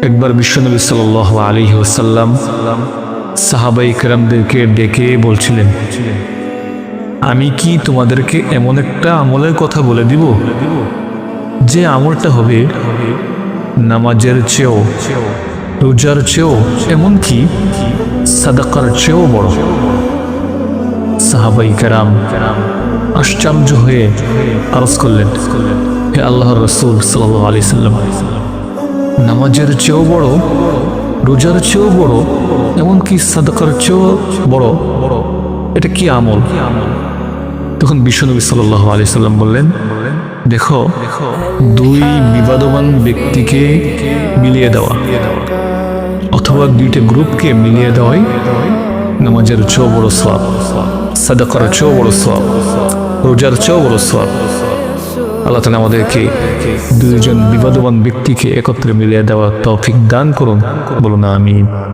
একবার বিশ্বনবী সাল্লাল্লাহু আলাইহি ওয়াসাল্লাম সাহাবায়ে কেরামদেরকে ডেকে বলছিলেন, আমি কি তোমাদেরকে এমন একটা আমলের কথা বলে দিব যে আমলটা হবে নামাজের চেয়েও, রোজার চেয়েও, এমনকি সাদাকার চেয়েও বড়। সাহাবায়ে কেরাম আশ্চর্য হয়ে আরজ করলেন, হে আল্লাহর রাসূল সাল্লাল্লাহু আলাইহি সাল্লাম, নামাজের চেয়েও বড়, রোজার চেয়েও বড়, এমনকি সাদাকার চেয়েও বড়, এটা কি আমল? তখন বিশ্বনবী সাল্লাল্লাহু আলাইহি সাল্লাম বললেন, দেখো, দুই বিবাদমান ব্যক্তিকে মিলিয়ে দেওয়া অথবা দুইটা গ্রুপকে মিলিয়ে দেওয়াই নামাজের চেয়েও বড় সওয়াব, সাদাকার চেয়েও বড় সওয়াব, রোজার চেয়েও বড় সওয়াব। আল্লাহ তাআলা আমাদেরকে দুইজন বিবাদমান ব্যক্তিকে একত্রে মিলিয়ে দেওয়া তৌফিক দান করুন, বলুন আমিন।